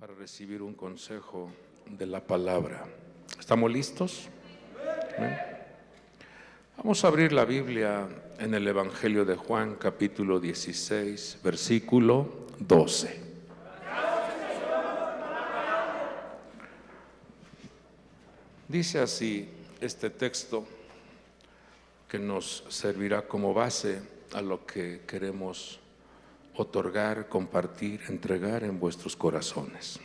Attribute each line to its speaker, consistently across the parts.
Speaker 1: para recibir un consejo de la palabra. ¿Estamos listos? ¿Bien? Vamos a abrir la Biblia en el Evangelio de Juan, capítulo 16, versículo 12. Dice así este texto que nos servirá como base a lo que queremos otorgar, compartir, entregar en vuestros corazones.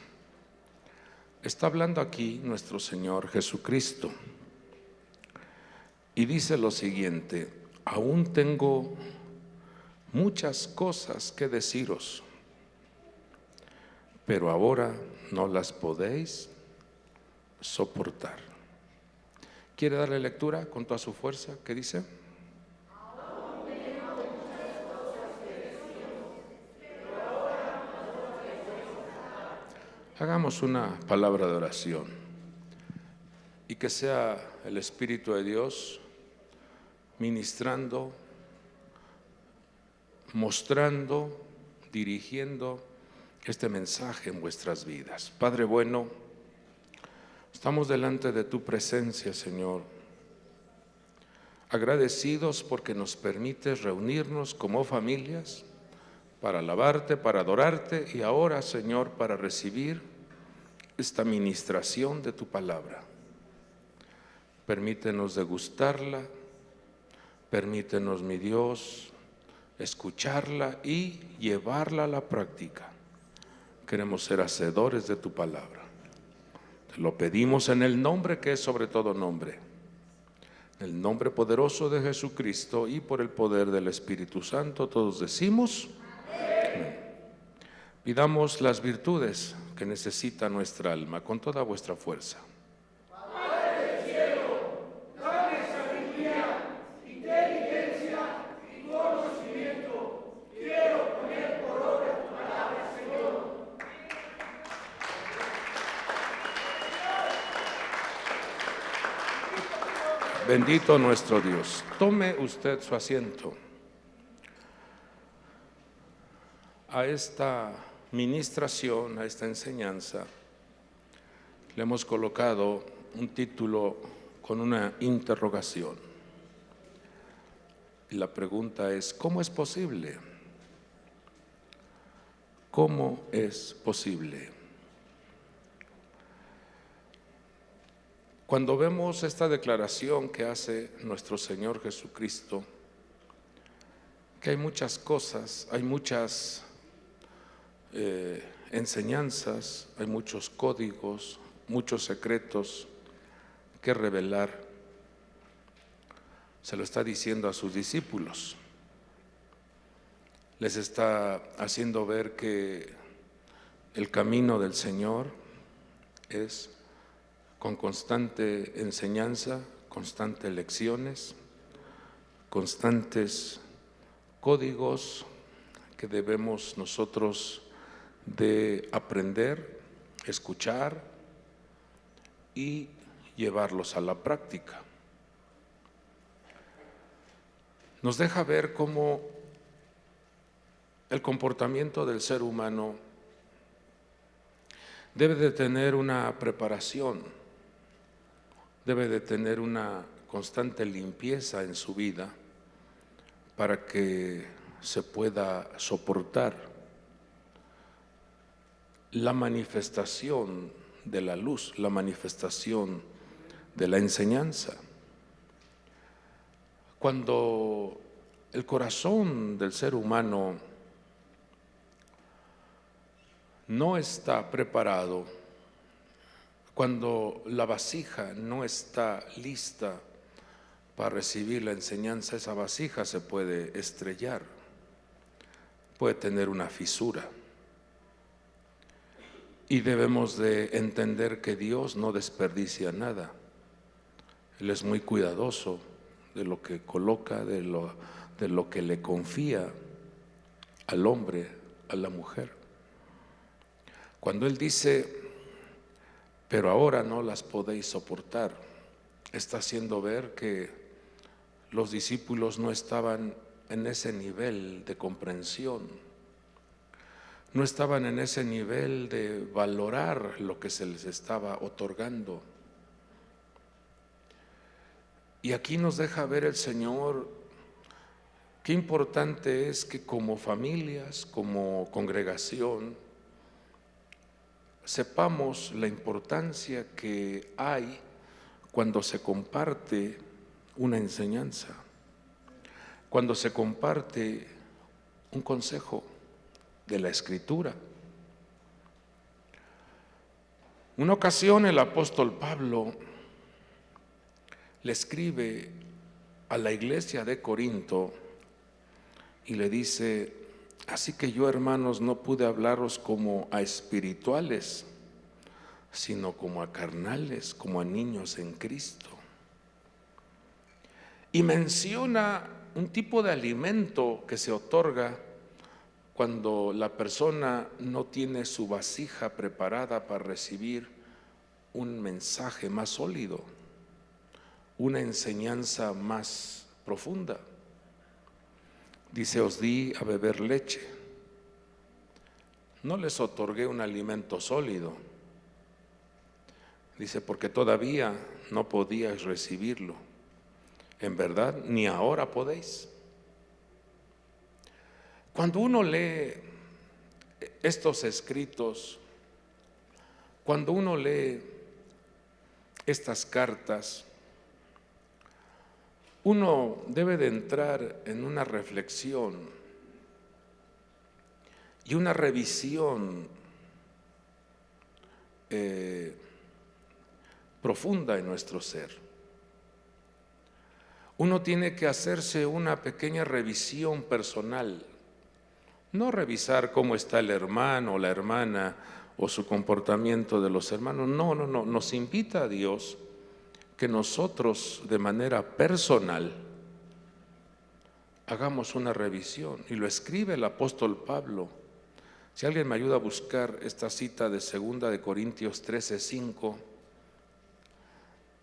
Speaker 1: Está hablando aquí nuestro Señor Jesucristo y dice lo siguiente: aún tengo muchas cosas que deciros, pero ahora no las podéis soportar. ¿Quiere darle lectura con toda su fuerza? ¿Qué dice? Hagamos una palabra de oración y que sea el Espíritu de Dios ministrando, mostrando, dirigiendo este mensaje en vuestras vidas. Padre bueno, estamos delante de tu presencia, Señor, agradecidos porque nos permites reunirnos como familias para alabarte, para adorarte y ahora, Señor, para recibir esta ministración de tu palabra. Permítenos degustarla, permítenos, mi Dios, escucharla y llevarla a la práctica. Queremos ser hacedores de tu palabra. Te lo pedimos en el nombre que es sobre todo nombre, en el nombre poderoso de Jesucristo y por el poder del Espíritu Santo. Todos decimos amén. Pidamos las virtudes que necesita nuestra alma con toda vuestra fuerza. Bendito nuestro Dios. Tome usted su asiento. A esta ministración, a esta enseñanza, le hemos colocado un título con una interrogación. Y la pregunta es: ¿cómo es posible? ¿Cómo es posible? Cuando vemos esta declaración que hace nuestro Señor Jesucristo, que hay muchas cosas, hay muchas enseñanzas, hay muchos códigos, muchos secretos que revelar, se lo está diciendo a sus discípulos. Les está haciendo ver que el camino del Señor es con constante enseñanza, constantes lecciones, constantes códigos que debemos nosotros de aprender, escuchar y llevarlos a la práctica. Nos deja ver cómo el comportamiento del ser humano debe de tener una preparación, debe de tener una constante limpieza en su vida para que se pueda soportar la manifestación de la luz, la manifestación de la enseñanza. Cuando el corazón del ser humano no está preparado, cuando la vasija no está lista para recibir la enseñanza, esa vasija se puede estrellar, puede tener una fisura. Y debemos de entender que Dios no desperdicia nada. Él es muy cuidadoso de lo que coloca, de lo que le confía al hombre, a la mujer. Cuando Él dice, pero ahora no las podéis soportar, está haciendo ver que los discípulos no estaban en ese nivel de comprensión, no estaban en ese nivel de valorar lo que se les estaba otorgando. Y aquí nos deja ver el Señor qué importante es que como familias, como congregación, sepamos la importancia que hay cuando se comparte una enseñanza, cuando se comparte un consejo de la Escritura. Una ocasión el apóstol Pablo le escribe a la iglesia de Corinto y le dice: así que yo, hermanos, no pude hablaros como a espirituales, sino como a carnales, como a niños en Cristo. Y menciona un tipo de alimento que se otorga cuando la persona no tiene su vasija preparada para recibir un mensaje más sólido, una enseñanza más profunda. Dice: os di a beber leche, no les otorgué un alimento sólido. Dice: porque todavía no podíais recibirlo, en verdad ni ahora podéis. Cuando uno lee estos escritos, cuando uno lee estas cartas, uno debe de entrar en una reflexión y una revisión profunda en nuestro ser. Uno tiene que hacerse una pequeña revisión personal, no revisar cómo está el hermano o la hermana o su comportamiento de los hermanos. No, nos invita a Dios que nosotros de manera personal hagamos una revisión, y lo escribe el apóstol Pablo. Si alguien me ayuda a buscar esta cita de 2 de Corintios 13:5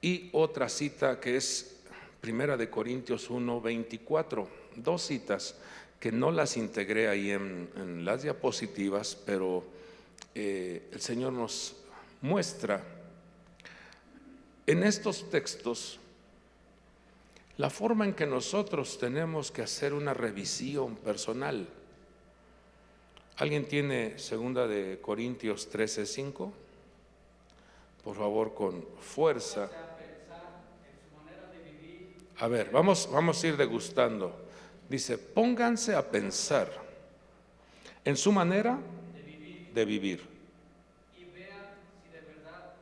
Speaker 1: y otra cita que es 1 de Corintios 1:24, dos citas que no las integré ahí en las diapositivas, pero el Señor nos muestra en estos textos la forma en que nosotros tenemos que hacer una revisión personal. ¿Alguien tiene 2 de Corintios 13:5? Por favor, con fuerza. A ver, vamos a ir degustando. Dice: pónganse a pensar en su manera de vivir.
Speaker 2: Y vean si de verdad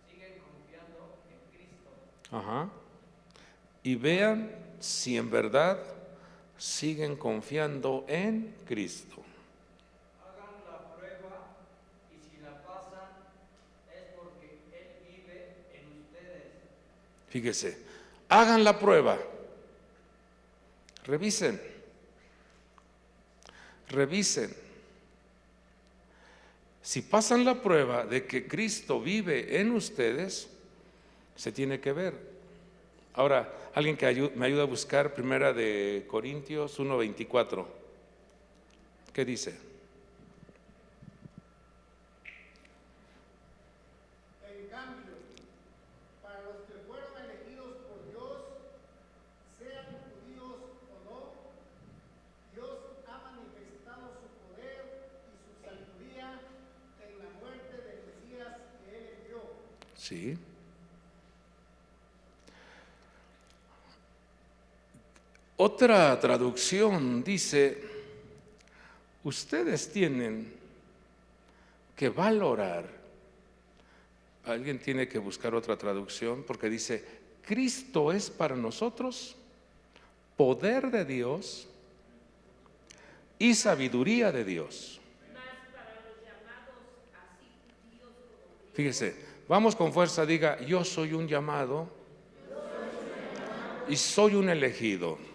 Speaker 2: siguen confiando en Cristo.
Speaker 1: Ajá. Y vean si en verdad siguen confiando en Cristo.
Speaker 2: Hagan la prueba y si la pasan es porque Él vive en ustedes.
Speaker 1: Fíjese, hagan la prueba, revisen. Si pasan la prueba de que Cristo vive en ustedes, se tiene que ver. Ahora, alguien que me ayuda a buscar 1 de Corintios 1:24. ¿Qué dice?
Speaker 3: En cambio, para los que fueron elegidos por Dios, sean judíos o no, Dios ha manifestado su poder y su sabiduría en la muerte del Mesías que Él envió.
Speaker 1: Sí. Otra traducción dice: ustedes tienen que valorar. Alguien tiene que buscar otra traducción porque dice: Cristo es para nosotros poder de Dios y sabiduría de Dios. Fíjese, vamos con fuerza, diga: yo soy un llamado y soy un elegido.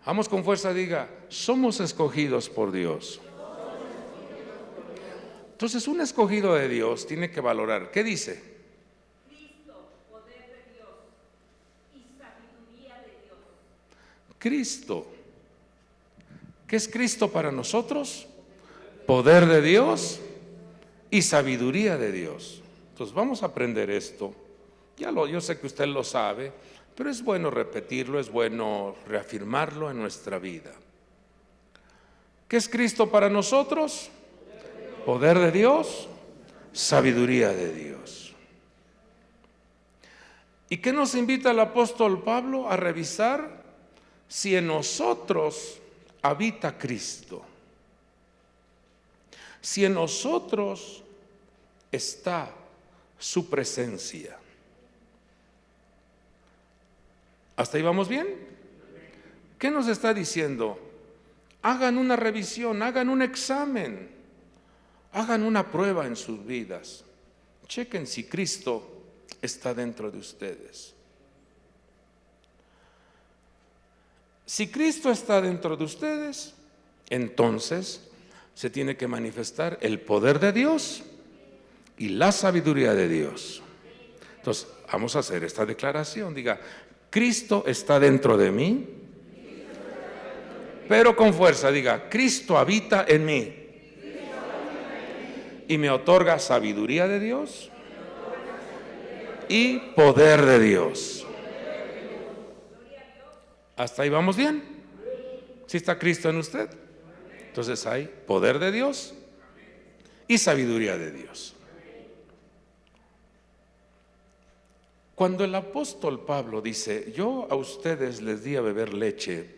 Speaker 1: Vamos con fuerza, diga: somos escogidos por Dios. Entonces, un escogido de Dios tiene que valorar. ¿Qué dice?
Speaker 2: Cristo, poder de Dios y sabiduría de Dios.
Speaker 1: Cristo. ¿Qué es Cristo para nosotros? poder de Dios y sabiduría de Dios. Entonces vamos a aprender esto. Yo sé que usted lo sabe, pero es bueno repetirlo, es bueno reafirmarlo en nuestra vida. ¿Qué es Cristo para nosotros? Poder de Dios, sabiduría de Dios. ¿Y qué nos invita el apóstol Pablo a revisar? Si en nosotros habita Cristo, si en nosotros está su presencia. ¿Hasta ahí vamos bien? ¿Qué nos está diciendo? Hagan una revisión, hagan un examen, hagan una prueba en sus vidas. Chequen si Cristo está dentro de ustedes. Si Cristo está dentro de ustedes, entonces se tiene que manifestar el poder de Dios y la sabiduría de Dios. Entonces, vamos a hacer esta declaración. Diga, Cristo está dentro de mí, pero con fuerza, diga, Cristo habita en mí y me otorga sabiduría de Dios y poder de Dios. ¿Hasta ahí vamos bien? ¿Sí está Cristo en usted? Entonces hay poder de Dios y sabiduría de Dios. Cuando el apóstol Pablo dice, yo a ustedes les di a beber leche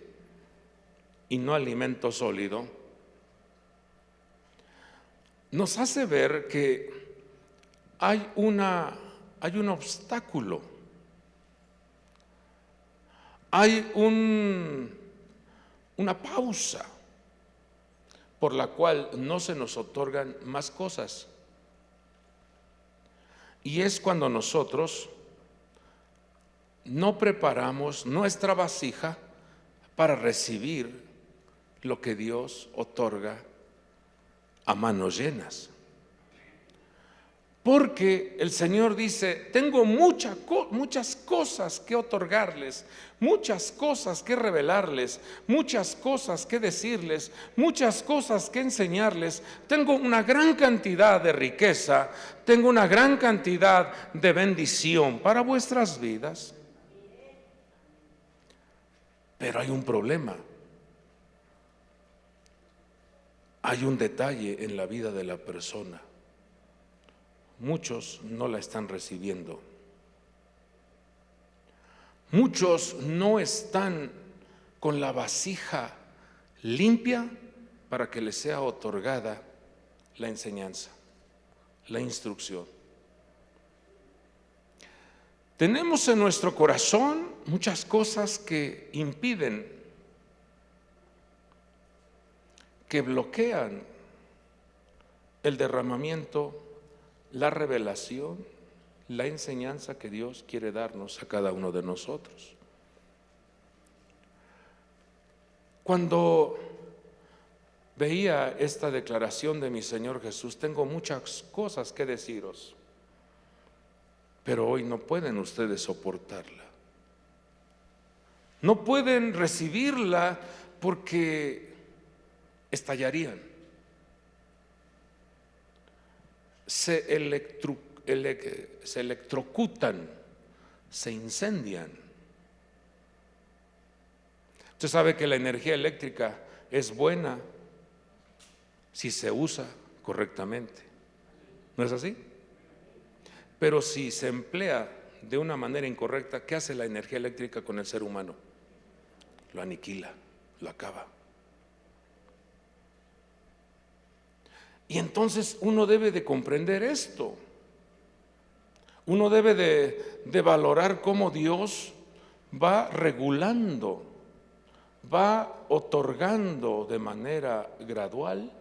Speaker 1: y no alimento sólido, nos hace ver que hay un obstáculo, hay una pausa por la cual no se nos otorgan más cosas. Y es cuando nosotros no preparamos nuestra vasija para recibir lo que Dios otorga a manos llenas. Porque el Señor dice, tengo muchas cosas que otorgarles, muchas cosas que revelarles, muchas cosas que decirles, muchas cosas que enseñarles. Tengo una gran cantidad de riqueza, tengo una gran cantidad de bendición para vuestras vidas. Pero hay un problema, hay un detalle en la vida de la persona. Muchos no la están recibiendo. Muchos no están con la vasija limpia para que les sea otorgada la enseñanza, la instrucción. Tenemos en nuestro corazón muchas cosas que impiden, que bloquean el derramamiento, la revelación, la enseñanza que Dios quiere darnos a cada uno de nosotros. Cuando veía esta declaración de mi Señor Jesús, tengo muchas cosas que deciros, pero hoy no pueden ustedes soportarla. No pueden recibirla porque estallarían. Se electrocutan, se incendian. Usted sabe que la energía eléctrica es buena si se usa correctamente. ¿No es así? Pero si se emplea de una manera incorrecta, ¿qué hace la energía eléctrica con el ser humano? Lo aniquila, lo acaba. Y entonces uno debe de comprender esto. Uno debe de valorar cómo Dios va regulando, va otorgando de manera gradual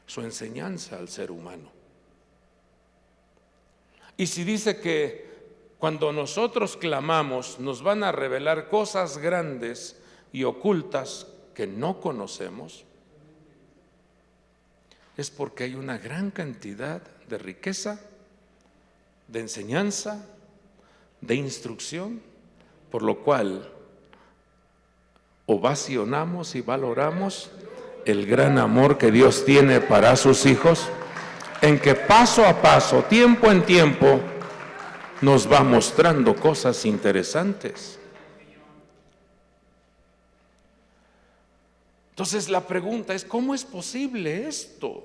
Speaker 1: su enseñanza al ser humano. Y si dice que cuando nosotros clamamos nos van a revelar cosas grandes y ocultas que no conocemos, es porque hay una gran cantidad de riqueza, de enseñanza, de instrucción, por lo cual ovacionamos y valoramos el gran amor que Dios tiene para sus hijos, en que paso a paso, tiempo en tiempo, nos va mostrando cosas interesantes. Entonces la pregunta es, ¿cómo es posible esto?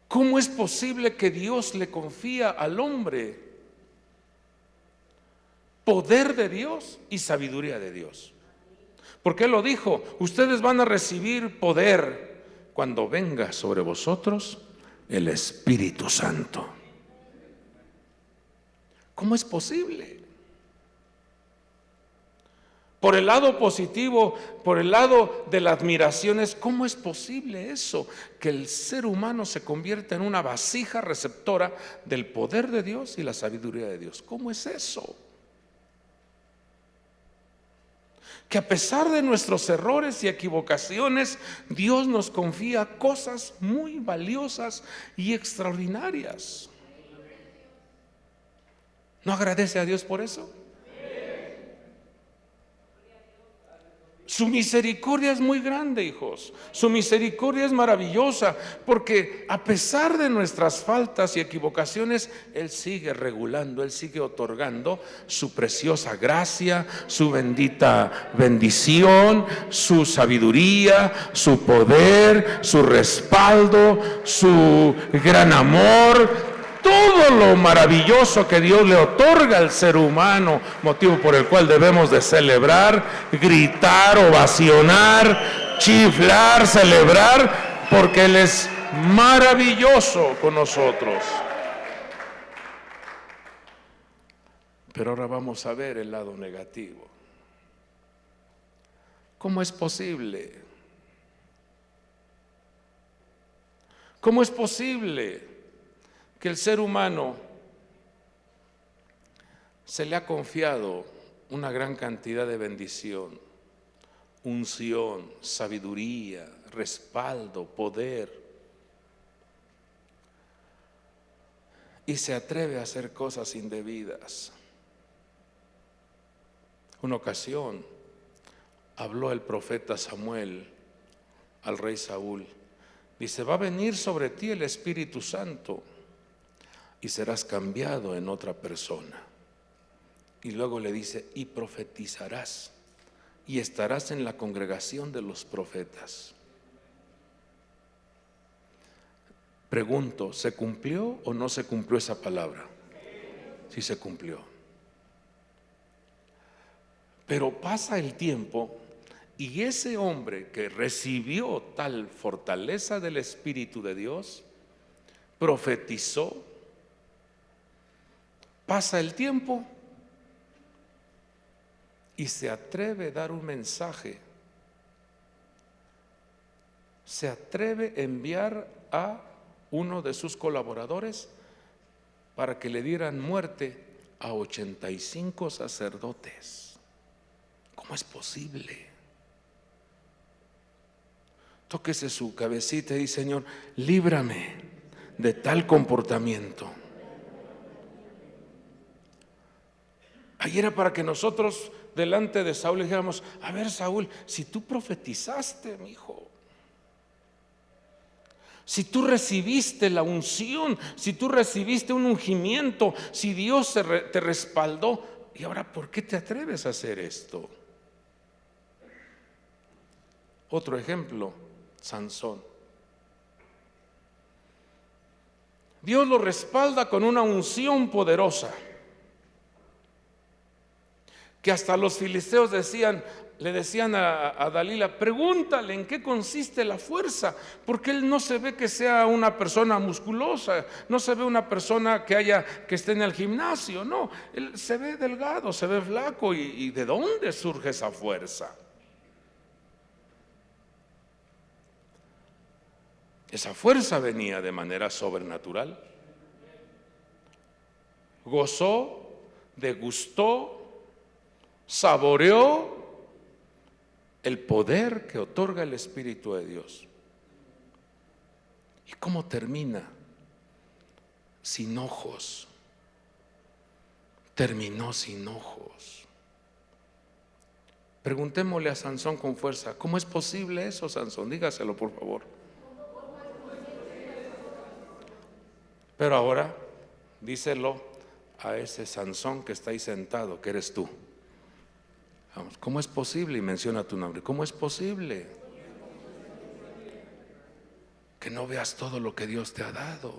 Speaker 1: ¿Cómo es posible que Dios le confía al hombre poder de Dios y sabiduría de Dios? Porque Él lo dijo, ustedes van a recibir poder cuando venga sobre vosotros el Espíritu Santo. ¿Cómo es posible? Por el lado positivo, por el lado de la admiración, es ¿cómo es posible eso? Que el ser humano se convierta en una vasija receptora del poder de Dios y la sabiduría de Dios. ¿Cómo es eso? Que a pesar de nuestros errores y equivocaciones, Dios nos confía cosas muy valiosas y extraordinarias. ¿No agradece a Dios por eso? Su misericordia es muy grande, hijos. Su misericordia es maravillosa, porque a pesar de nuestras faltas y equivocaciones, Él sigue regulando, Él sigue otorgando su preciosa gracia, su bendita bendición, su sabiduría, su poder, su respaldo, su gran amor. Todo lo maravilloso que Dios le otorga al ser humano, motivo por el cual debemos de celebrar, gritar, ovacionar, chiflar, celebrar, porque Él es maravilloso con nosotros. Pero ahora vamos a ver el lado negativo. ¿Cómo es posible? ¿Cómo es posible que el ser humano se le ha confiado una gran cantidad de bendición, unción, sabiduría, respaldo, poder, y se atreve a hacer cosas indebidas? Una ocasión habló el profeta Samuel al rey Saúl. Dice, va a venir sobre ti el Espíritu Santo y serás cambiado en otra persona. Y luego le dice, y profetizarás y estarás en la congregación de los profetas. Pregunto, ¿se cumplió o no se cumplió esa palabra? Sí se cumplió. Pero pasa el tiempo y ese hombre que recibió tal fortaleza del Espíritu de Dios, profetizó. Pasa el tiempo y se atreve a dar un mensaje. Se atreve a enviar a uno de sus colaboradores para que le dieran muerte a 85 sacerdotes. ¿Cómo es posible? Tóquese su cabecita y dice, Señor, líbrame de tal comportamiento. Ahí era para que nosotros delante de Saúl le dijéramos, a ver, Saúl, si tú profetizaste, mi hijo, si tú recibiste la unción, si tú recibiste un ungimiento, si Dios te respaldó, y ahora ¿por qué te atreves a hacer esto? Otro ejemplo, Sansón. Dios lo respalda con una unción poderosa, que hasta los filisteos le decían a Dalila, pregúntale en qué consiste la fuerza, porque él no se ve que sea una persona musculosa, no se ve una persona que esté en el gimnasio, no, él se ve delgado, se ve flaco, y ¿de dónde surge esa fuerza? Esa fuerza venía de manera sobrenatural. Gozó, degustó, saboreó el poder que otorga el Espíritu de Dios. ¿Y cómo termina? Sin ojos. Terminó sin ojos. Preguntémosle a Sansón con fuerza, ¿cómo es posible eso, Sansón? Dígaselo, por favor. Pero ahora, díselo a ese Sansón que está ahí sentado, que eres tú. Vamos, ¿cómo es posible? Y menciona tu nombre. ¿Cómo es posible que no veas todo lo que Dios te ha dado?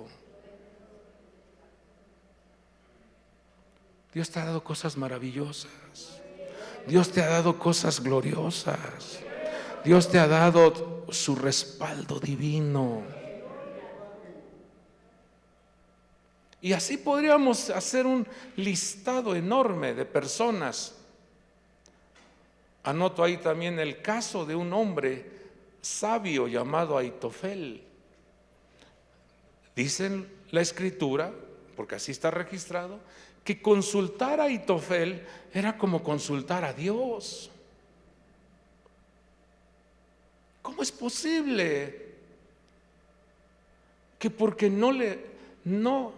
Speaker 1: Dios te ha dado cosas maravillosas. Dios te ha dado cosas gloriosas. Dios te ha dado su respaldo divino. Y así podríamos hacer un listado enorme de personas. Anoto ahí también el caso de un hombre sabio llamado Aitofel. Dicen la escritura, porque así está registrado, que consultar a Aitofel era como consultar a Dios. ¿Cómo es posible que porque no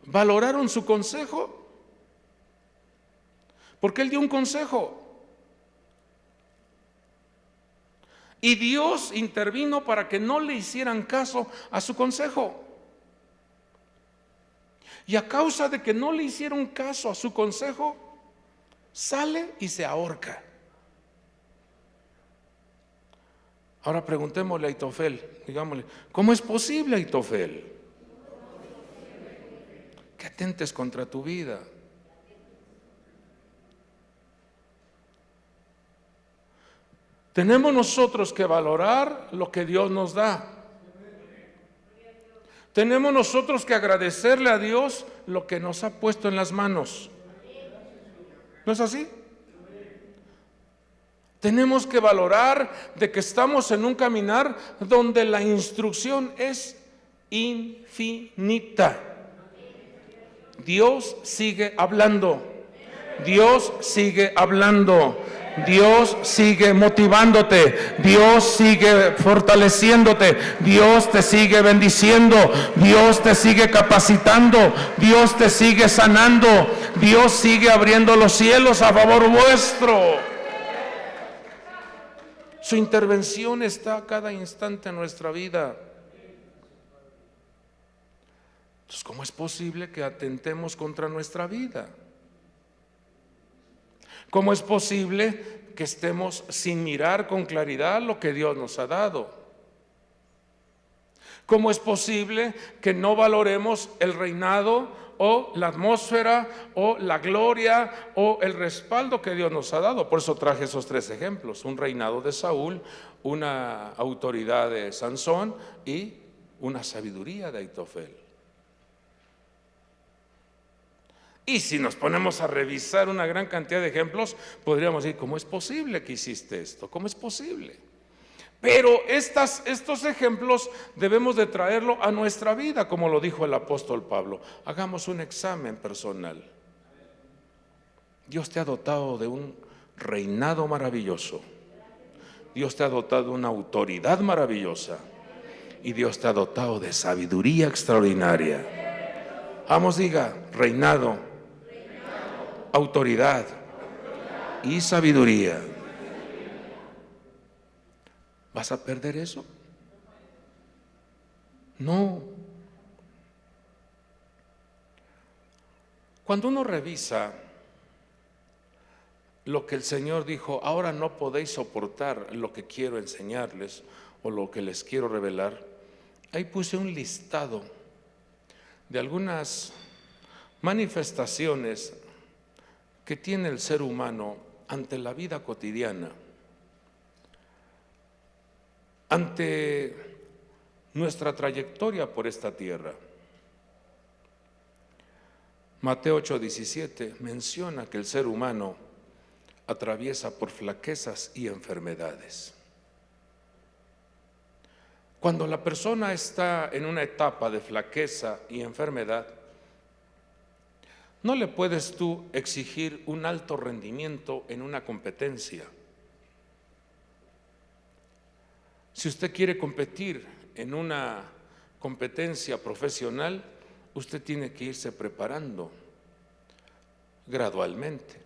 Speaker 1: valoraron su consejo? Porque él dio un consejo y Dios intervino para que no le hicieran caso a su consejo. Y a causa de que no le hicieron caso a su consejo, sale y se ahorca. Ahora preguntémosle a Aitofel, digámosle, ¿cómo es posible, Aitofel, que atentes contra tu vida? Tenemos nosotros que valorar lo que Dios nos da. Tenemos nosotros que agradecerle a Dios lo que nos ha puesto en las manos. ¿No es así? Tenemos que valorar de que estamos en un caminar donde la instrucción es infinita. Dios sigue hablando. Dios sigue hablando. Dios sigue motivándote, Dios sigue fortaleciéndote, Dios te sigue bendiciendo, Dios te sigue capacitando, Dios te sigue sanando, Dios sigue abriendo los cielos a favor vuestro. Su intervención está a cada instante en nuestra vida. Entonces, ¿cómo es posible que atentemos contra nuestra vida? ¿Cómo es posible que estemos sin mirar con claridad lo que Dios nos ha dado? ¿Cómo es posible que no valoremos el reinado o la atmósfera o la gloria o el respaldo que Dios nos ha dado? Por eso traje esos tres ejemplos: un reinado de Saúl, una autoridad de Sansón y una sabiduría de Aitofel. Y si nos ponemos a revisar una gran cantidad de ejemplos, podríamos decir, ¿cómo es posible que hiciste esto? ¿Cómo es posible? Pero estos ejemplos debemos de traerlo a nuestra vida, como lo dijo el apóstol Pablo. Hagamos un examen personal. Dios te ha dotado de un reinado maravilloso. Dios te ha dotado de una autoridad maravillosa. Y Dios te ha dotado de sabiduría extraordinaria. Vamos, diga, reinado, autoridad y sabiduría. ¿Vas a perder eso? No. Cuando uno revisa lo que el Señor dijo, ahora no podéis soportar lo que quiero enseñarles o lo que les quiero revelar, ahí puse un listado de algunas manifestaciones que tiene el ser humano ante la vida cotidiana, ante nuestra trayectoria por esta tierra. Mateo 8:17 menciona que el ser humano atraviesa por flaquezas y enfermedades. Cuando la persona está en una etapa de flaqueza y enfermedad, no le puedes tú exigir un alto rendimiento en una competencia. Si usted quiere competir en una competencia profesional, usted tiene que irse preparando gradualmente.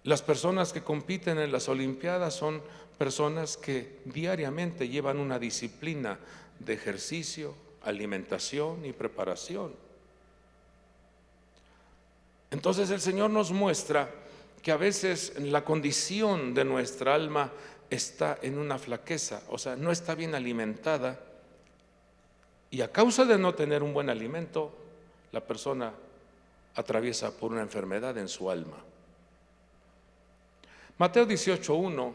Speaker 1: Las personas que compiten en las Olimpiadas son personas que diariamente llevan una disciplina de ejercicio, alimentación y preparación. Entonces el Señor nos muestra que a veces la condición de nuestra alma está en una flaqueza, o sea, no está bien alimentada, y a causa de no tener un buen alimento, la persona atraviesa por una enfermedad en su alma. Mateo 18:1,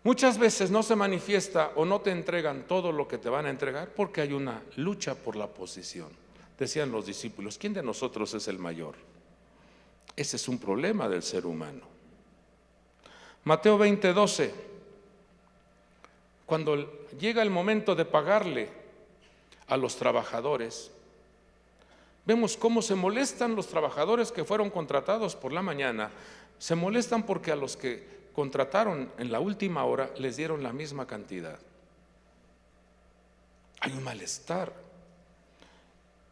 Speaker 1: muchas veces no se manifiesta o no te entregan todo lo que te van a entregar porque hay una lucha por la posición. Decían los discípulos, ¿quién de nosotros es el mayor? Ese es un problema del ser humano. Mateo 20:12, cuando llega el momento de pagarle a los trabajadores, vemos cómo se molestan los trabajadores que fueron contratados por la mañana. Se molestan porque a los que contrataron en la última hora les dieron la misma cantidad. Hay un malestar.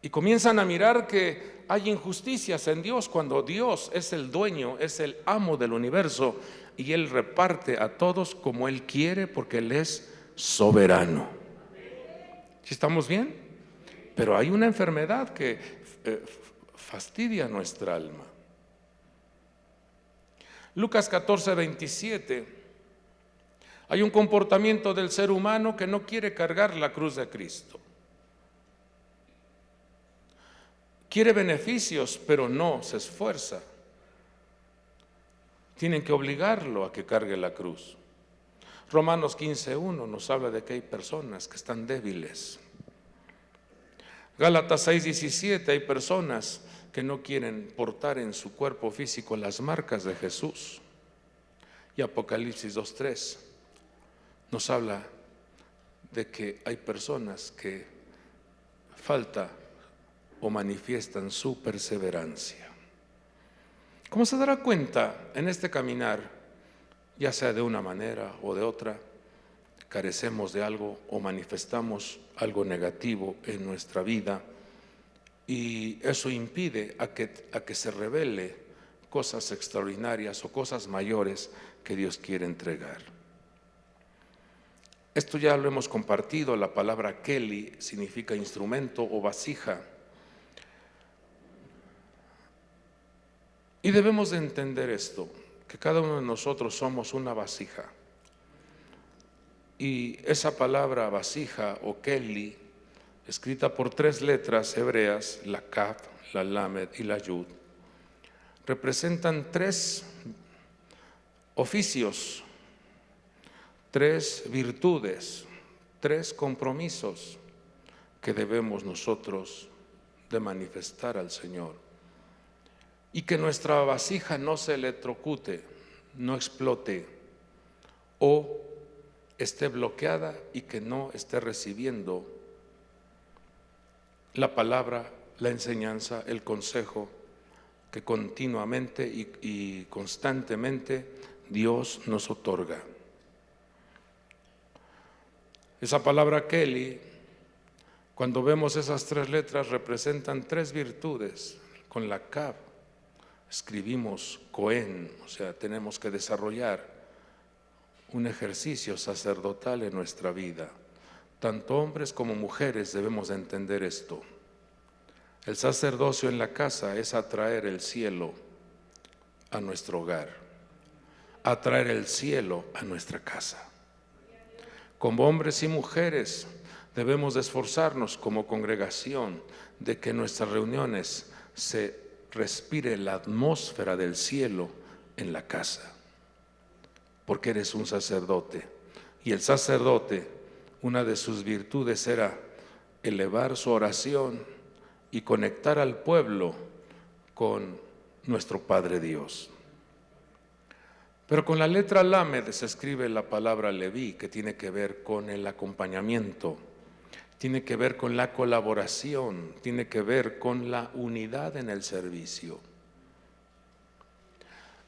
Speaker 1: Y comienzan a mirar que hay injusticias en Dios cuando Dios es el dueño, es el amo del universo y Él reparte a todos como Él quiere porque Él es soberano. ¿Sí estamos bien? Pero hay una enfermedad que fastidia nuestra alma. Lucas 14:27, hay un comportamiento del ser humano que no quiere cargar la cruz de Cristo. Quiere beneficios, pero no se esfuerza. Tienen que obligarlo a que cargue la cruz. Romanos 15:1 nos habla de que hay personas que están débiles. Gálatas 6:17, hay personas que no quieren portar en su cuerpo físico las marcas de Jesús. Y Apocalipsis 2:3 nos habla de que hay personas que falta o manifiestan su perseverancia. Como se dará cuenta, en este caminar, ya sea de una manera o de otra, carecemos de algo o manifestamos algo negativo en nuestra vida, y eso impide a que se revele cosas extraordinarias o cosas mayores que Dios quiere entregar. Esto ya lo hemos compartido. La palabra Keli significa instrumento o vasija. Y debemos de entender esto, que cada uno de nosotros somos una vasija. Y esa palabra vasija o Keli, escrita por 3 letras hebreas, la Kaf, la Lamed y la Yud, representan 3 oficios, 3 virtudes, 3 compromisos que debemos nosotros de manifestar al Señor. Y que nuestra vasija no se electrocute, no explote o esté bloqueada y que no esté recibiendo la palabra, la enseñanza, el consejo que continuamente y constantemente Dios nos otorga. Esa palabra Keli, cuando vemos esas 3 letras, representan 3 virtudes. Con la Kaf escribimos Cohen, o sea, tenemos que desarrollar un ejercicio sacerdotal en nuestra vida. Tanto hombres como mujeres debemos de entender esto. El sacerdocio en la casa es atraer el cielo a nuestro hogar, atraer el cielo a nuestra casa. Como hombres y mujeres debemos de esforzarnos como congregación de que en nuestras reuniones se respire la atmósfera del cielo en la casa, porque eres un sacerdote. Y el sacerdote, una de sus virtudes era elevar su oración y conectar al pueblo con nuestro Padre Dios. Pero con la letra Lamed se escribe la palabra Leví, que tiene que ver con el acompañamiento, tiene que ver con la colaboración, tiene que ver con la unidad en el servicio.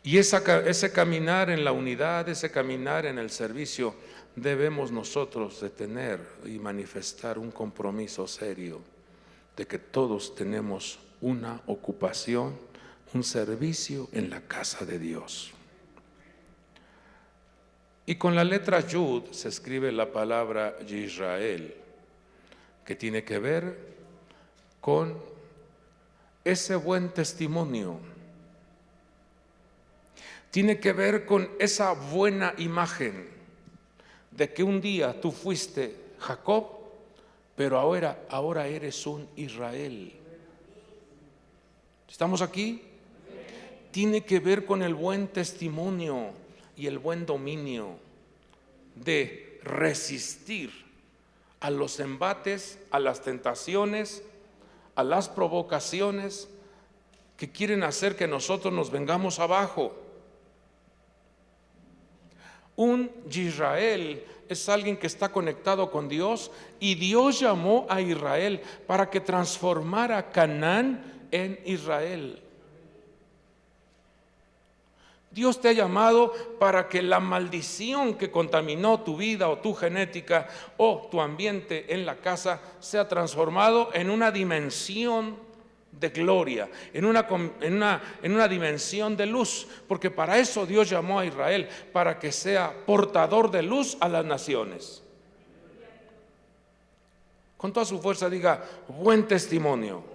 Speaker 1: Y ese caminar en la unidad, ese caminar en el servicio, debemos nosotros de tener y manifestar un compromiso serio de que todos tenemos una ocupación, un servicio en la casa de Dios. Y con la letra Yud se escribe la palabra Yisrael, que tiene que ver con ese buen testimonio. Tiene que ver con esa buena imagen de que un día tú fuiste Jacob, pero ahora eres un Israel. ¿Estamos aquí? Tiene que ver con el buen testimonio y el buen dominio de resistir a los embates, a las tentaciones, a las provocaciones que quieren hacer que nosotros nos vengamos abajo. Un Israel es alguien que está conectado con Dios, y Dios llamó a Israel para que transformara Canaán en Israel. Dios te ha llamado para que la maldición que contaminó tu vida o tu genética o tu ambiente en la casa sea transformado en una dimensión de gloria, en una dimensión de luz, porque para eso Dios llamó a Israel, para que sea portador de luz a las naciones. Con toda su fuerza diga: buen testimonio.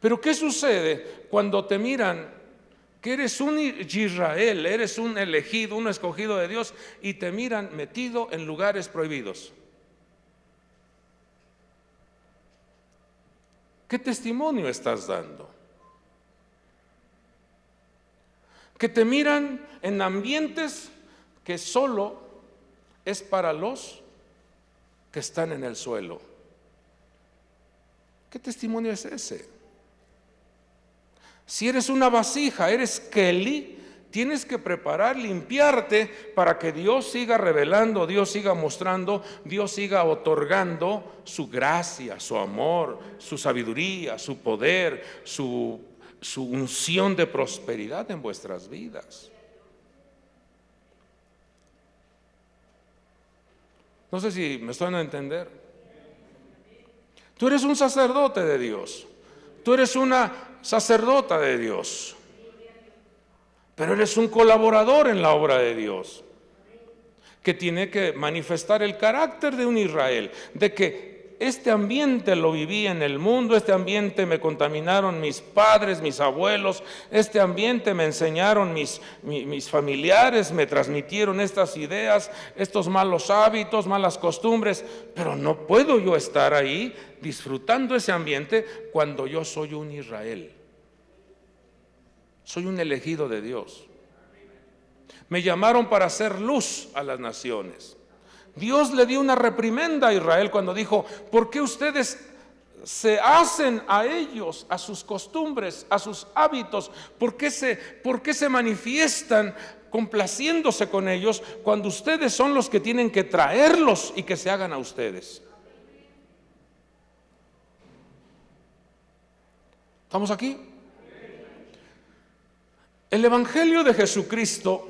Speaker 1: Pero ¿qué sucede cuando te miran que eres un Israel, eres un elegido, un escogido de Dios, y te miran metido en lugares prohibidos? ¿Qué testimonio estás dando? Que te miran en ambientes que solo es para los que están en el suelo. ¿Qué testimonio es ese? Si eres una vasija, eres Kelly, tienes que preparar, limpiarte para que Dios siga revelando, Dios siga mostrando, Dios siga otorgando su gracia, su amor, su sabiduría, su poder, su unción de prosperidad en vuestras vidas. No sé si me están a entender. Tú eres un sacerdote de Dios. Tú eres una sacerdota de Dios, pero eres un colaborador en la obra de Dios, que tiene que manifestar el carácter de un Israel, de que este ambiente lo viví en el mundo, este ambiente me contaminaron mis padres, mis abuelos, este ambiente me enseñaron mis familiares, me transmitieron estas ideas, estos malos hábitos, malas costumbres, pero no puedo yo estar ahí disfrutando ese ambiente cuando yo soy un Israel. Soy un elegido de Dios. Me llamaron para hacer luz a las naciones. Dios le dio una reprimenda a Israel cuando dijo: ¿por qué ustedes se hacen a ellos, a sus costumbres, a sus hábitos? ¿Por qué se manifiestan complaciéndose con ellos cuando ustedes son los que tienen que traerlos y que se hagan a ustedes? ¿Estamos aquí? El Evangelio de Jesucristo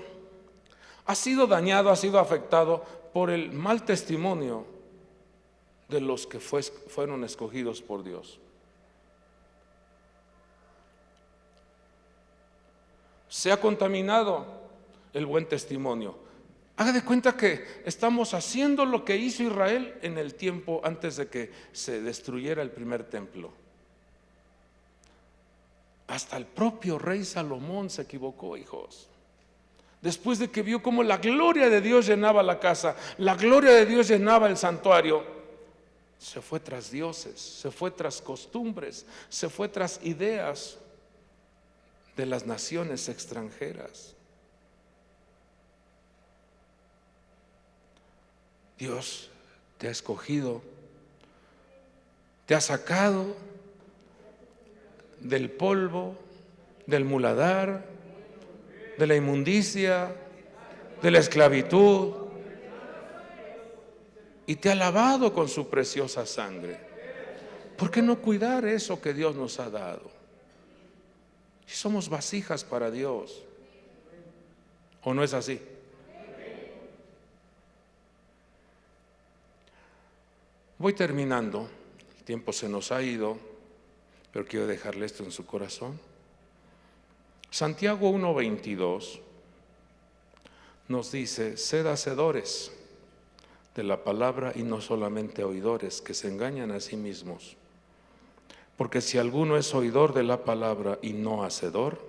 Speaker 1: ha sido dañado, ha sido afectado por el mal testimonio de los que fueron escogidos por Dios. Se ha contaminado el buen testimonio. Haga de cuenta que estamos haciendo lo que hizo Israel en el tiempo antes de que se destruyera el primer templo. Hasta el propio rey Salomón se equivocó, hijos. Después de que vio cómo la gloria de Dios llenaba la casa, la gloria de Dios llenaba el santuario, se fue tras dioses, se fue tras costumbres, se fue tras ideas de las naciones extranjeras. Dios te ha escogido, te ha sacado del polvo, del muladar, de la inmundicia, de la esclavitud, y te ha lavado con su preciosa sangre. ¿Por qué no cuidar eso que Dios nos ha dado? Si somos vasijas para Dios, ¿o no es así? Voy terminando, el tiempo se nos ha ido. pero quiero dejarle esto en su corazón. Santiago 1:22 nos dice: sed hacedores de la palabra y no solamente oidores, que se engañan a sí mismos. Porque si alguno es oidor de la palabra y no hacedor,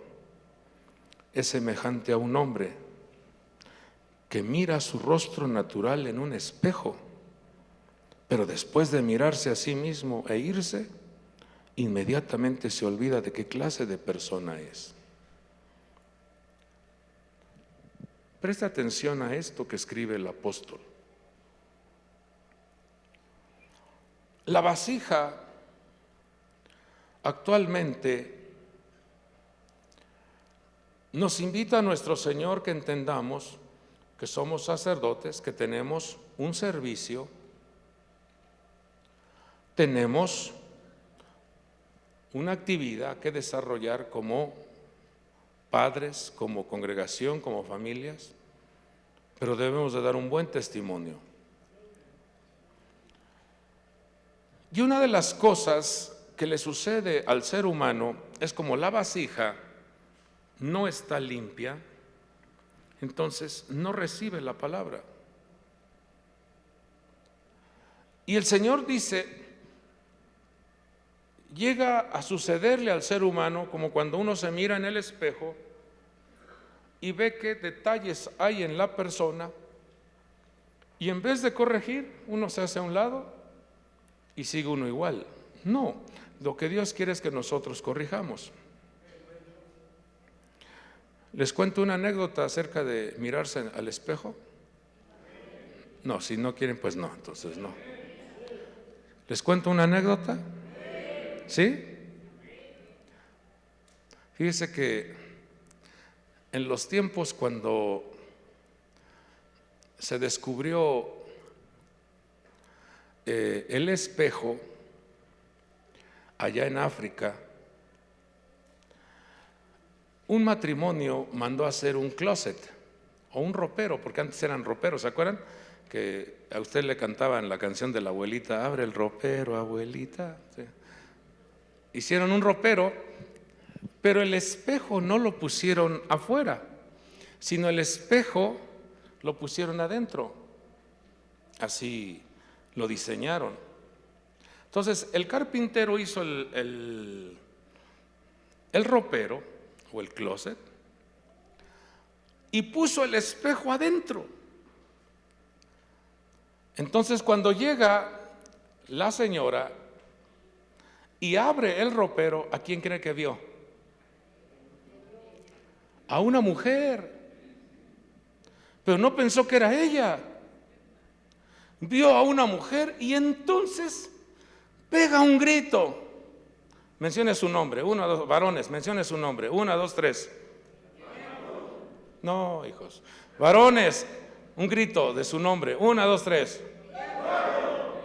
Speaker 1: es semejante a un hombre que mira su rostro natural en un espejo, pero después de mirarse a sí mismo e irse, inmediatamente se olvida de qué clase de persona es. Presta atención a esto que escribe el apóstol. La vasija actualmente nos invita a nuestro Señor que entendamos que somos sacerdotes, que tenemos un servicio, tenemos una actividad que desarrollar como padres, como congregación, como familias, pero debemos de dar un buen testimonio. Y una de las cosas que le sucede al ser humano es, como la vasija no está limpia, entonces no recibe la palabra. Y el Señor dice, llega a sucederle al ser humano como cuando uno se mira en el espejo y ve qué detalles hay en la persona, y en vez de corregir, uno se hace a un lado y sigue uno igual. No, lo que Dios quiere es que nosotros corrijamos. ¿Les cuento una anécdota acerca de mirarse al espejo? No, si no quieren, pues no, entonces no. ¿Les cuento una anécdota? ¿Sí? Fíjese que en los tiempos cuando se descubrió el espejo allá en África, un matrimonio mandó a hacer un closet o un ropero, porque antes eran roperos, ¿se acuerdan? Que a usted le cantaban la canción de la abuelita, abre el ropero, abuelita. Sí. Hicieron un ropero, pero el espejo no lo pusieron afuera, sino el espejo lo pusieron adentro. Así lo diseñaron. Entonces el carpintero hizo el ropero o el closet y puso el espejo adentro. Entonces cuando llega la señora y abre el ropero, ¿a quién cree que vio? A una mujer. Pero no pensó que era ella. Vio a una mujer y entonces pega un grito. Mencione su nombre. 1, 2, varones, mencione su nombre. 1, 2, 3. No, hijos. Varones, un grito de su nombre. 1, 2, 3.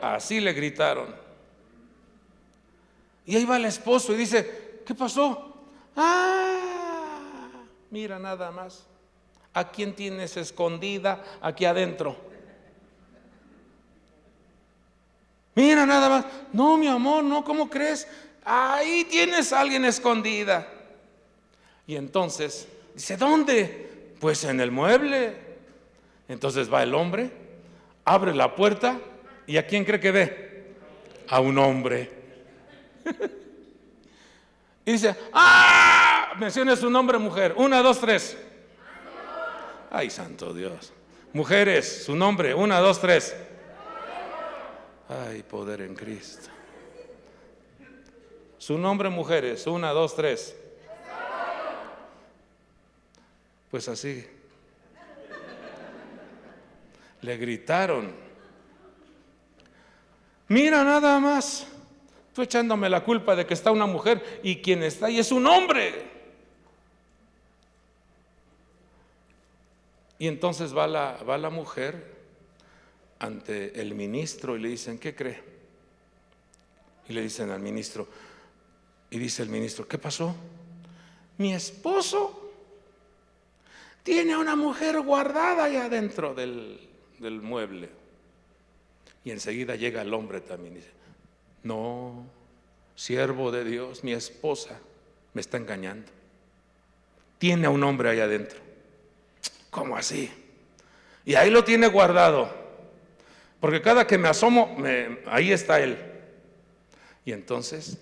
Speaker 1: Así le gritaron. Y ahí va el esposo y dice, ¿qué pasó? Mira nada más. ¿A quién tienes escondida aquí adentro? Mira nada más. No, mi amor, no, ¿cómo crees? Ahí tienes a alguien escondida. Y entonces dice, ¿dónde? Pues en el mueble. Entonces va el hombre, abre la puerta y ¿a quién cree que ve? A un hombre. Y dice, mencione su nombre, mujer. 1, 2, 3. Ay, santo Dios. Mujeres, su nombre. 1, 2, 3. Ay, poder en Cristo. Su nombre, mujeres. 1, 2, 3. Pues así. Le gritaron. Mira nada más. Tú echándome la culpa de que está una mujer y quien está ahí es un hombre. Y entonces va la mujer ante el ministro y le dicen, ¿qué cree? Y le dicen al ministro, y dice el ministro, ¿qué pasó? Mi esposo tiene a una mujer guardada allá adentro del mueble. Y enseguida llega el hombre también y dice, no, siervo de Dios, mi esposa me está engañando. Tiene a un hombre ahí adentro. ¿Cómo así? Y ahí lo tiene guardado. Porque cada que me asomo, ahí está él. Y entonces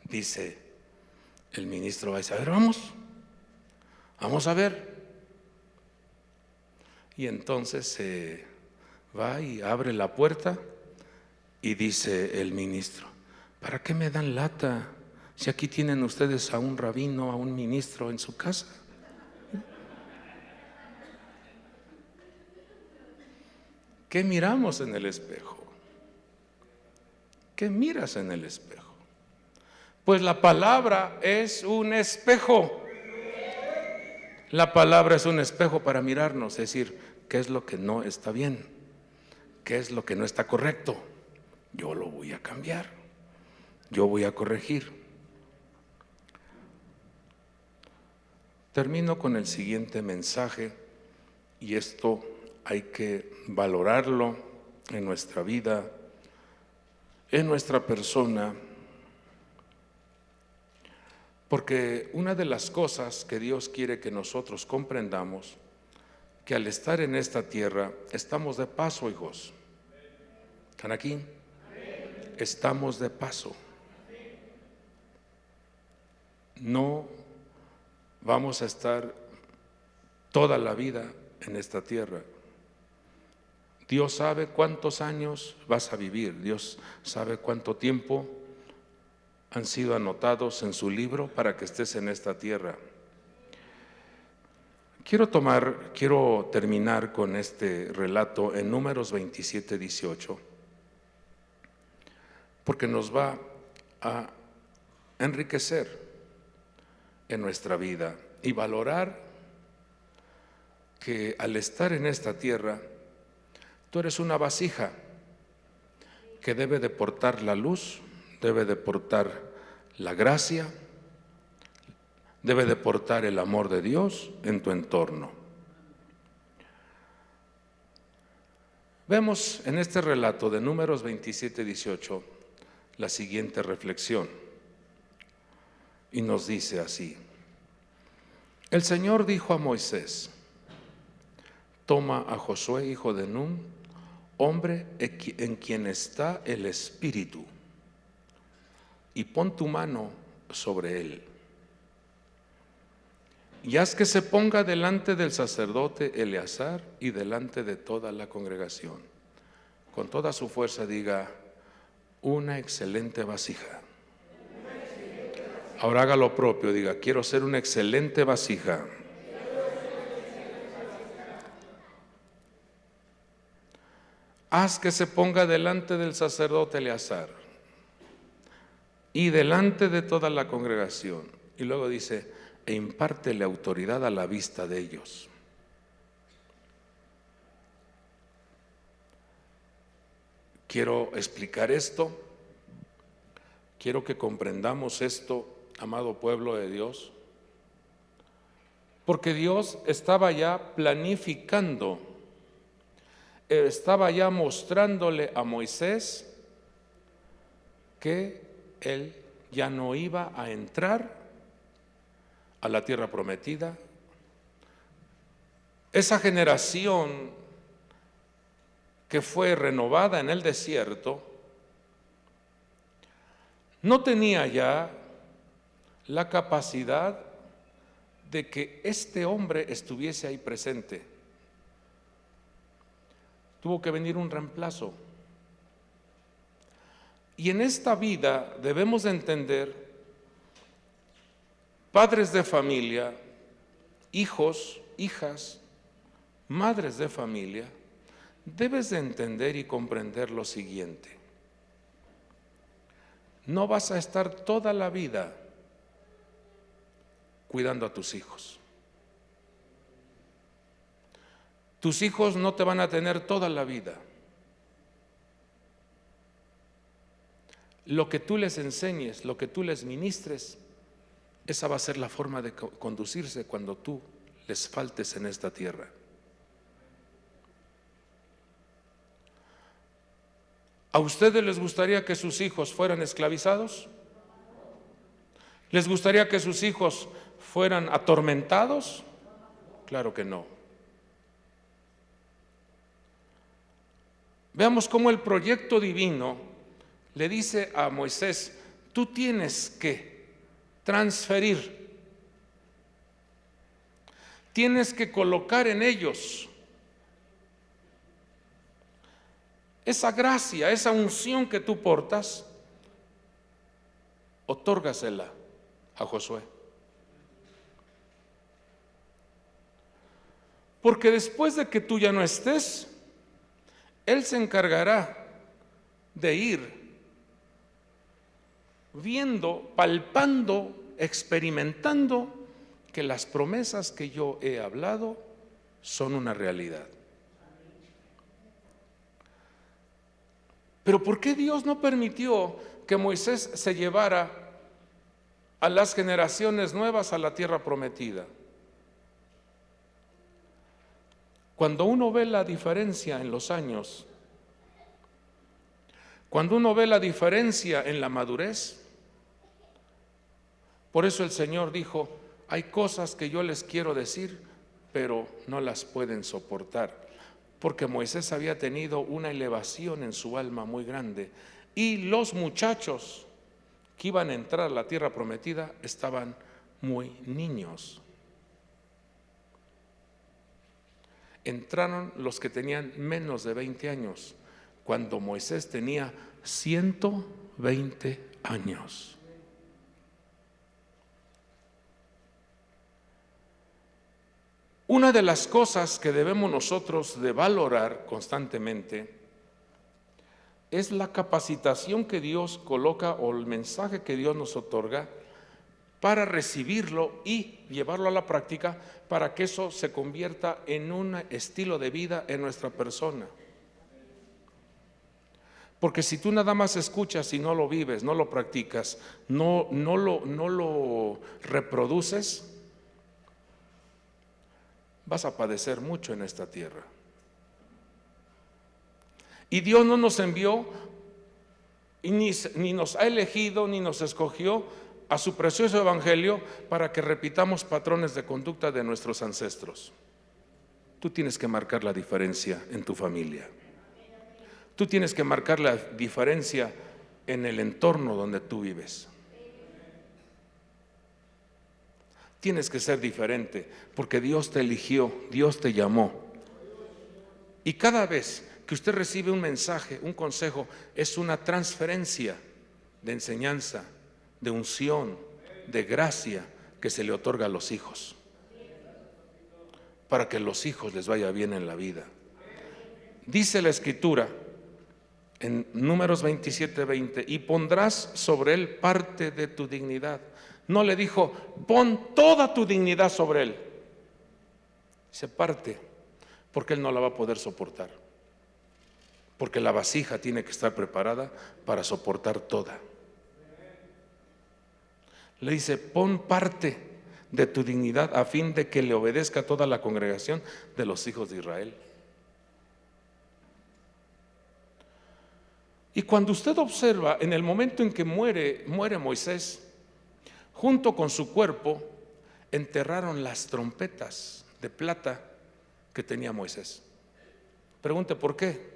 Speaker 1: dice el ministro, va a decir, a ver, vamos a ver. Y entonces se va y abre la puerta y dice el ministro, ¿para qué me dan lata? Si aquí tienen ustedes a un rabino, a un ministro en su casa. ¿Qué miramos en el espejo? ¿Qué miras en el espejo? Pues la palabra es un espejo. La palabra es un espejo para mirarnos, es decir, ¿qué es lo que no está bien? ¿Qué es lo que no está correcto? Yo lo voy a cambiar. Yo voy a corregir. Termino con el siguiente mensaje, y esto hay que valorarlo en nuestra vida, en nuestra persona, porque una de las cosas que Dios quiere que nosotros comprendamos, que al estar en esta tierra estamos de paso, hijos. ¿Están aquí? Estamos de paso. No vamos a estar toda la vida en esta tierra. Dios sabe cuántos años vas a vivir. Dios sabe cuánto tiempo han sido anotados en su libro para que estés en esta tierra. Quiero terminar con este relato en Números 27, 18, porque nos va a enriquecer en nuestra vida y valorar que al estar en esta tierra, tú eres una vasija que debe de portar la luz, debe de portar la gracia, debe de portar el amor de Dios en tu entorno. Vemos en este relato de Números 27, 18 la siguiente reflexión, y nos dice así: el Señor dijo a Moisés, toma a Josué, hijo de Nun, hombre en quien está el Espíritu, y pon tu mano sobre él. Y haz que se ponga delante del sacerdote Eleazar y delante de toda la congregación. Con toda su fuerza diga, una excelente vasija. Ahora haga lo propio, diga, quiero ser una excelente vasija. Haz que se ponga delante del sacerdote Eleazar y delante de toda la congregación. Y luego dice, e impártele autoridad a la vista de ellos. Quiero explicar esto, quiero que comprendamos esto, amado pueblo de Dios, porque Dios estaba ya planificando, estaba ya mostrándole a Moisés que él ya no iba a entrar a la tierra prometida. Esa generación que fue renovada en el desierto no tenía ya la capacidad de que este hombre estuviese ahí presente. Tuvo que venir un reemplazo. Y en esta vida debemos de entender, padres de familia, hijos, hijas, madres de familia, debes de entender y comprender lo siguiente. No vas a estar toda la vida cuidando a tus hijos. Tus hijos no te van a tener toda la vida. Lo que tú les enseñes, lo que tú les ministres, esa va a ser la forma de conducirse cuando tú les faltes en esta tierra. ¿A ustedes les gustaría que sus hijos fueran esclavizados? ¿Les gustaría que sus hijos fueran atormentados? Claro que no. Veamos cómo el proyecto divino le dice a Moisés: tú tienes que transferir, tienes que colocar en ellos esa gracia, esa unción que tú portas, otórgasela a Josué. Porque después de que tú ya no estés, él se encargará de ir viendo, palpando, experimentando que las promesas que yo he hablado son una realidad. Pero ¿por qué Dios no permitió que Moisés se llevara a las generaciones nuevas a la tierra prometida? Cuando uno ve la diferencia en los años, cuando uno ve la diferencia en la madurez, por eso el Señor dijo: hay cosas que yo les quiero decir, pero no las pueden soportar. Porque Moisés había tenido una elevación en su alma muy grande, y los muchachos que iban a entrar a la tierra prometida estaban muy niños. Entraron los que tenían menos de 20 años, cuando Moisés tenía 120 años. Una de las cosas que debemos nosotros de valorar constantemente es la capacitación que Dios coloca, o el mensaje que Dios nos otorga, para recibirlo y llevarlo a la práctica, para que eso se convierta en un estilo de vida en nuestra persona. Porque si tú nada más escuchas y no lo vives, no lo practicas, no lo reproduces, vas a padecer mucho en esta tierra. Y Dios no nos envió y ni nos ha elegido ni nos escogió a su precioso evangelio para que repitamos patrones de conducta de nuestros ancestros. Tú tienes que marcar la diferencia en tu familia. Tú tienes que marcar la diferencia en el entorno donde tú vives. Tienes que ser diferente, porque Dios te eligió, Dios te llamó. Y cada vez que usted recibe un mensaje, un consejo, es una transferencia de enseñanza, de unción, de gracia que se le otorga a los hijos, para que a los hijos les vaya bien en la vida. Dice la Escritura en Números 27:20: y pondrás sobre él parte de tu dignidad. No le dijo: pon toda tu dignidad sobre él. Se parte, porque él no la va a poder soportar. Porque la vasija tiene que estar preparada para soportar toda. Le dice: pon parte de tu dignidad a fin de que le obedezca toda la congregación de los hijos de Israel. Y cuando usted observa, en el momento en que muere Moisés, junto con su cuerpo enterraron las trompetas de plata que tenía Moisés. Pregunte: ¿por qué?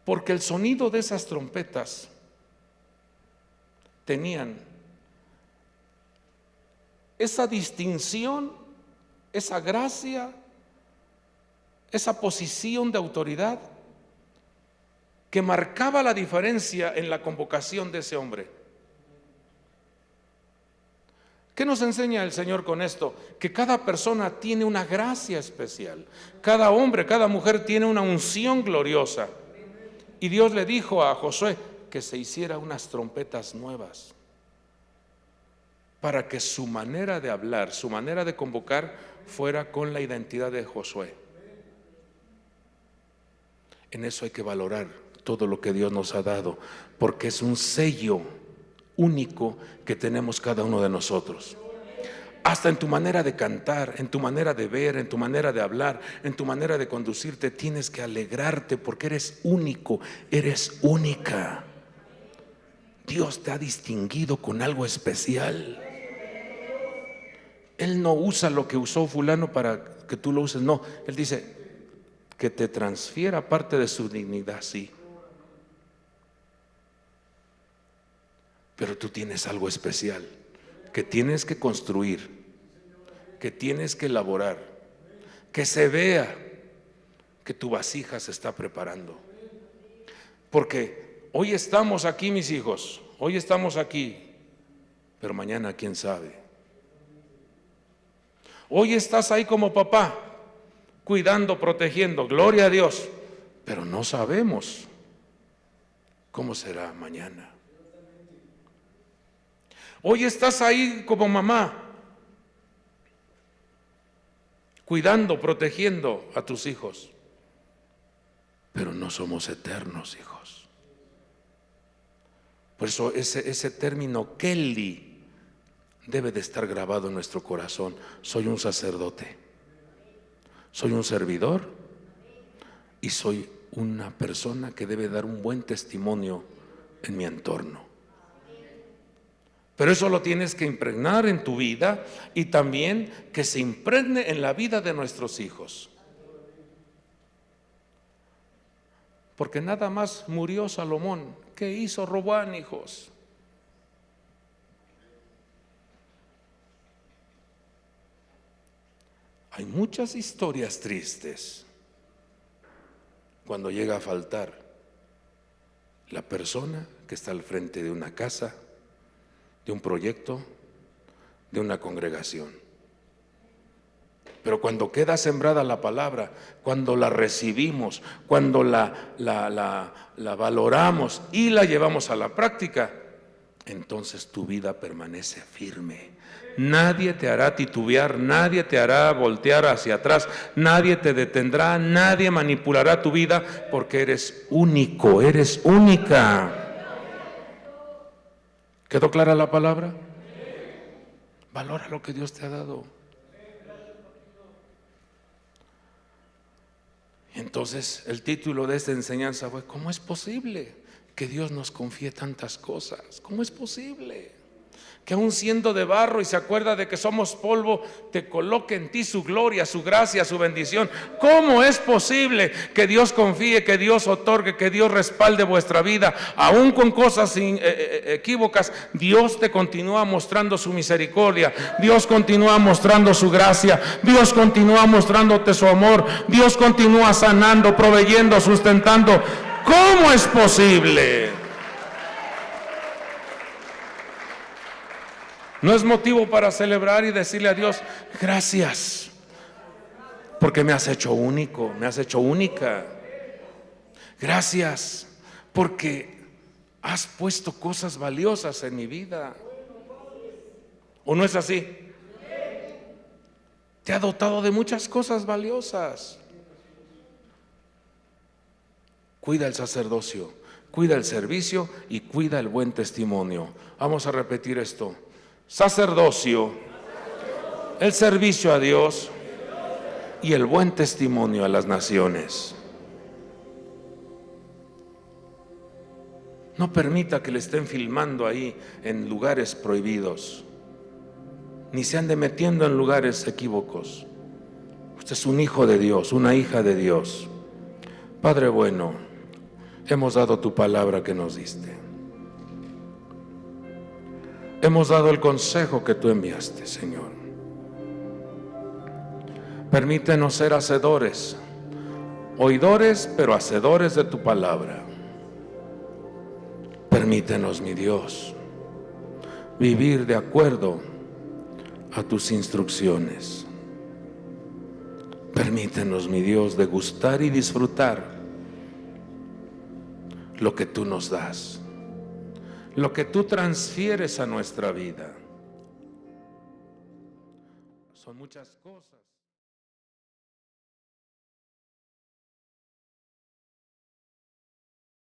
Speaker 1: Porque el sonido de esas trompetas tenían esa distinción, esa gracia, esa posición de autoridad que marcaba la diferencia en la convocación de ese hombre. ¿Qué nos enseña el Señor con esto? Que cada persona tiene una gracia especial. Cada hombre, cada mujer tiene una unción gloriosa. Y Dios le dijo a Josué que se hiciera unas trompetas nuevas, para que su manera de hablar, su manera de convocar fuera con la identidad de Josué. En eso hay que valorar todo lo que Dios nos ha dado, porque es un sello único que tenemos cada uno de nosotros. Hasta en tu manera de cantar, en tu manera de ver, en tu manera de hablar, en tu manera de conducirte, tienes que alegrarte porque eres único, eres única. Dios te ha distinguido con algo especial. Él no usa lo que usó fulano para que tú lo uses, no. Él dice que te transfiera parte de su dignidad, sí. Pero tú tienes algo especial que tienes que construir, que tienes que elaborar, que se vea que tu vasija se está preparando. Porque hoy estamos aquí, mis hijos, hoy estamos aquí, pero mañana quién sabe. Hoy estás ahí como papá, cuidando, protegiendo, gloria a Dios, pero no sabemos cómo será mañana. Hoy estás ahí como mamá, cuidando, protegiendo a tus hijos, pero no somos eternos, hijos. Por eso ese término Kelly debe de estar grabado en nuestro corazón. Soy un sacerdote, soy un servidor y soy una persona que debe dar un buen testimonio en mi entorno. Pero eso lo tienes que impregnar en tu vida y también que se impregne en la vida de nuestros hijos. Porque nada más murió Salomón. ¿Qué hizo Roboam, hijos? Hay muchas historias tristes cuando llega a faltar la persona que está al frente de una casa, de un proyecto, de una congregación. Pero cuando queda sembrada la palabra, cuando la recibimos, cuando la valoramos y la llevamos a la práctica, entonces tu vida permanece firme. Nadie te hará titubear, nadie te hará voltear hacia atrás, nadie te detendrá, nadie manipulará tu vida, porque eres único, eres única. ¿Quedó clara la palabra? Valora lo que Dios te ha dado. Entonces el título de esta enseñanza fue: ¿cómo es posible que Dios nos confíe tantas cosas? ¿Cómo es posible que aún siendo de barro y se acuerda de que somos polvo, te coloque en ti su gloria, su gracia, su bendición? ¿Cómo es posible que Dios confíe, que Dios otorgue, que Dios respalde vuestra vida? Aún con cosas equívocas, Dios te continúa mostrando su misericordia, Dios continúa mostrando su gracia, Dios continúa mostrándote su amor, Dios continúa sanando, proveyendo, sustentando. ¿Cómo es posible? No es motivo para celebrar y decirle a Dios: gracias, porque me has hecho único, me has hecho única. Gracias, porque has puesto cosas valiosas en mi vida. ¿O no es así? Te ha dotado de muchas cosas valiosas. Cuida el sacerdocio, cuida el servicio y cuida el buen testimonio. Vamos a repetir esto: sacerdocio, el servicio a Dios y el buen testimonio a las naciones. No permita que le estén filmando ahí en lugares prohibidos, ni se ande metiendo en lugares equívocos. Usted es un hijo de Dios, una hija de Dios. Padre bueno, hemos dado tu palabra que nos diste. Hemos dado el consejo que tú enviaste, Señor. Permítenos ser hacedores, oidores, pero hacedores de tu palabra. Permítenos, mi Dios, vivir de acuerdo a tus instrucciones. Permítenos, mi Dios, degustar y disfrutar lo que tú nos das, lo que tú transfieres a nuestra vida. Son muchas cosas.